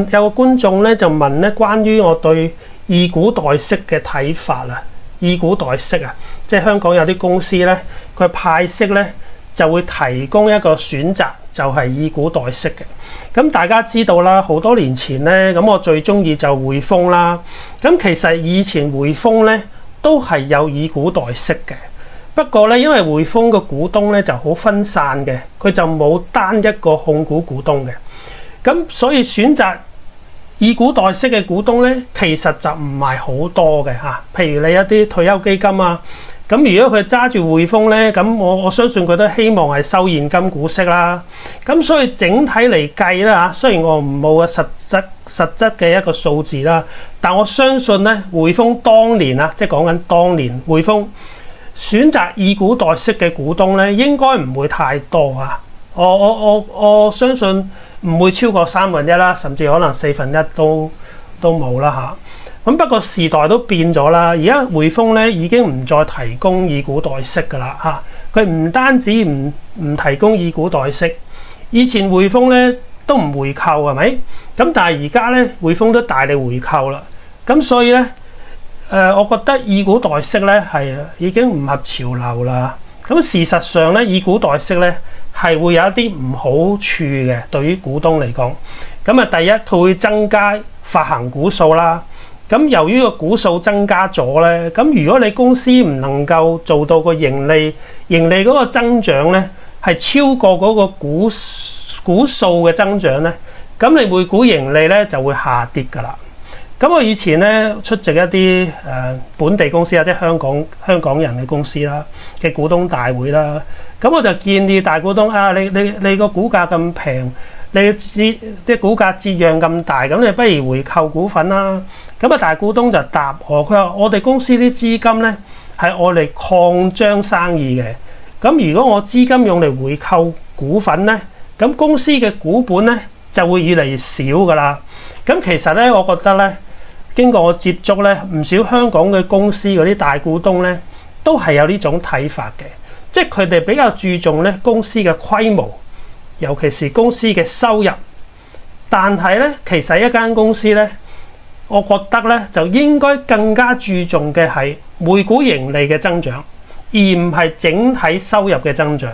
有個觀眾咧就問咧，關於我對以股代息嘅睇法啊，以股代息啊，即係香港有啲公司咧，佢派息咧就會提供一個選擇，就係以股代息嘅。咁大家知道啦，好多年前咧，咁我最中意就匯豐啦。咁其實以前匯豐咧都係有以股代息嘅。不過咧，因為匯豐個股東咧就好分散嘅，佢就冇單一個控股股東嘅，咁所以選擇以股代息嘅股東咧，其實就唔係好多嘅嚇。譬如你一啲退休基金啊，咁如果佢揸住匯豐咧，咁我相信佢都希望係收現金股息啦。咁所以整體嚟計啦嚇，雖然我冇個實質嘅一個數字啦，但我相信咧，匯豐當年啊，即係講緊當年匯豐選擇以股代息嘅股東咧，應該唔會太多啊！我相信唔會超過1/3啦，甚至可能1/4都冇啦嚇。咁不過時代都變咗啦，而家匯豐咧已經唔再提供以股代息噶啦嚇。佢唔單止唔提供以股代息，以前匯豐咧都唔回購係咪？咁但係而家咧匯豐都大力回購啦。咁所以咧。我覺得以股代息咧係已經唔合潮流啦。咁事實上咧，以股代息咧係會有一啲唔好處嘅，對於股東嚟講。咁啊，第一佢會增加發行股數啦。咁由於個股數增加咗咧，咁如果你公司唔能夠做到個盈利嗰個增長咧係超過嗰個股數嘅增長咧，咁你每股盈利咧就會下跌㗎啦。咁我以前咧出席一啲本地公司啊，即係香港人嘅公司啦嘅股東大會啦，咁我就建議大股東啊，你個股價咁平，你即係股價折讓咁大，咁你不如回購股份啦。咁啊大股東就答我，佢話我哋公司啲資金咧係愛嚟擴張生意嘅，咁如果我資金用嚟回購股份咧，咁公司嘅股本咧就會越嚟越少噶啦。咁其實咧，我覺得咧，經過我接觸咧，唔少香港嘅公司嗰啲大股東咧，都係有呢種睇法嘅，即係佢哋比較注重咧公司嘅規模，尤其是公司嘅收入。但係咧，其實一間公司咧，我覺得咧就應該更加注重嘅係每股盈利嘅增長，而唔係整體收入嘅增長。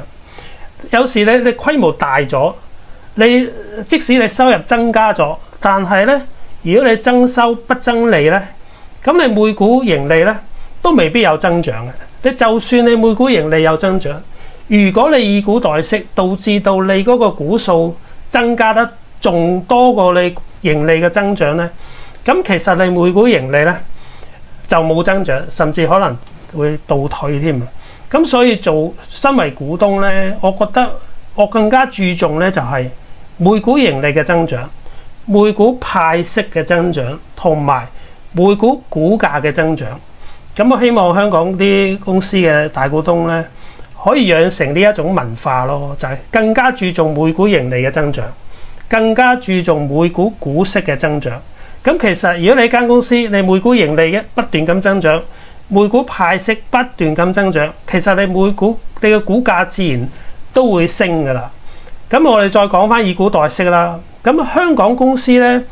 有時你規模大咗，即使你收入增加咗，但係咧，如果你增收不增利咧，咁你每股盈利咧都未必有增長嘅。你就算你每股盈利有增長，如果你以股代息，導致到你嗰個股數增加得仲多過你盈利嘅增長咧，咁其實你每股盈利咧就冇增長，甚至可能會倒退添。咁所以身為股東咧，我覺得我更加注重咧就係每股盈利嘅增長，每股派息嘅增長，同埋每股股價嘅增長。咁我希望香港啲公司嘅大股東咧，可以養成呢一種文化咯，就係更加注重每股盈利嘅增長，更加注重每股股息嘅增長。咁其實如果你間公司你每股盈利不斷咁增長，每股派息不斷咁增長，其實你嘅股價自然都會升㗎啦。咁我哋再講翻以股代息啦。咁香港公司咧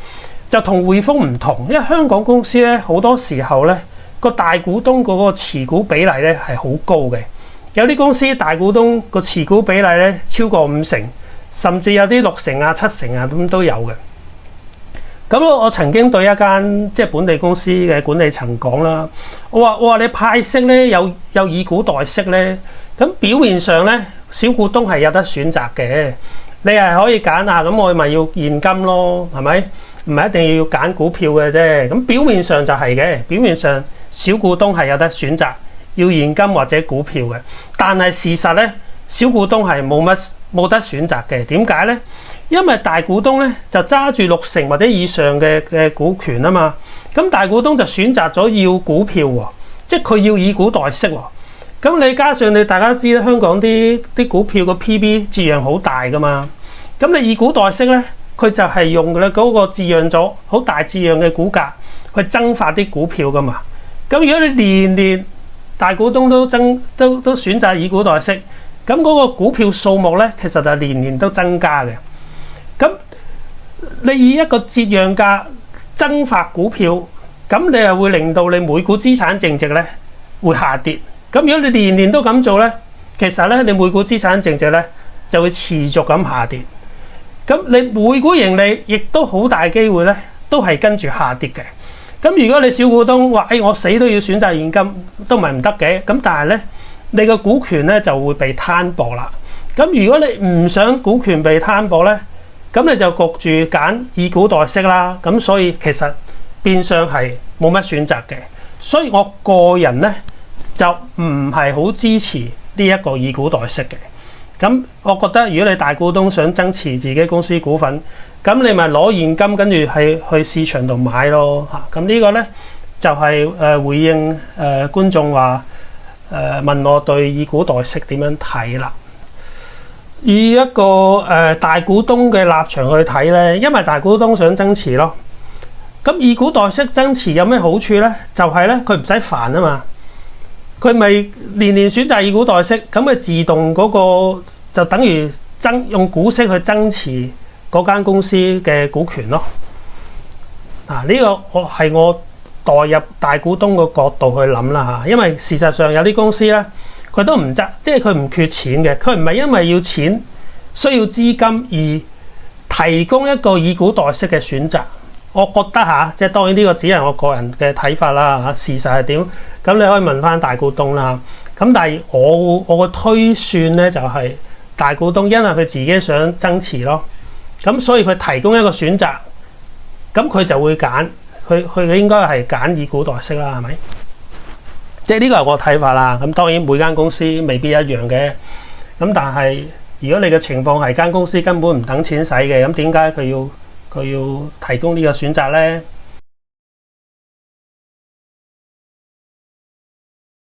就同匯豐唔同，因為香港公司咧好多時候咧個大股東嗰個持股比例咧係好高嘅。有啲公司大股東個持股比例咧超過50%，甚至有啲60%啊、70%啊咁都有嘅。咁我曾經對一間即係本地公司嘅管理層講啦，我話你派息咧有以股代息咧，咁表面上咧小股東係有得選擇嘅，你係可以揀啊，咁我咪要現金咯，係咪？唔係一定要揀股票嘅啫。咁表面上就係嘅，表面上小股東係有得選擇要現金或者股票嘅，但係事實咧小股東係冇得選擇嘅。點解咧？因為大股東咧就揸住60%或者以上嘅股權啊嘛，咁大股東就選擇咗要股票喎，即係佢要以股代息喎。咁你加上大家知香港啲股票個 P/B 折讓好大噶嘛，咁你以股代息咧，佢就係用嗰個折讓咗好大折讓嘅股價去增發啲股票噶嘛。咁如果你年大股東都選擇以股代息，咁嗰個股票數目咧其實就年年都增加嘅。咁你以一個折讓價增發股票，咁你又會令到你每股資產淨值咧會下跌。咁如果你年年都咁做咧，其實咧你每股資產淨值咧就會持續咁下跌。咁你每股盈利亦都好大機會咧都係跟住下跌嘅。咁如果你小股東話，我死都要選擇現金，都唔係唔得嘅。咁但係咧，你個股權咧就會被攤薄啦。咁如果你唔想股權被攤薄咧，咁你就焗住揀以股代息啦。咁所以其實變相係冇乜選擇嘅。所以我個人咧就唔係好支持呢一個以股代息嘅。咁我覺得如果你大股東想增持自己公司股份，咁你咪攞現金跟住係去市場度買咯嚇。咁呢個咧就係回應觀眾話問我對以股代息點樣睇啦。以一個大股東嘅立場去睇咧，因為大股東想增持咯。咁以股代息增持有咩好處咧？就係咧佢唔使煩啊嘛。佢咪年年選擇以股代息，咁佢自動嗰個就等於用股息去增持嗰間公司嘅股權咯。呢個係我代入大股東個角度去諗啦嚇，因為事實上有啲公司咧，佢都唔即係佢唔缺錢嘅，佢唔係因為要錢需要資金而提供一個以股代息嘅選擇。我覺得即係當然呢個只係我個人嘅睇法啦。事實係點？咁你可以問翻大股東啦。咁但係我個推算咧就係大股東因為佢自己想增持咯，咁所以佢提供一個選擇，咁佢就會揀佢應該係揀以股代息啦，係咪？即係呢個係我嘅睇法啦。咁當然每間公司未必一樣嘅。咁但係如果你嘅情況係間公司根本唔等錢使嘅，咁點解佢要提供呢個選擇咧？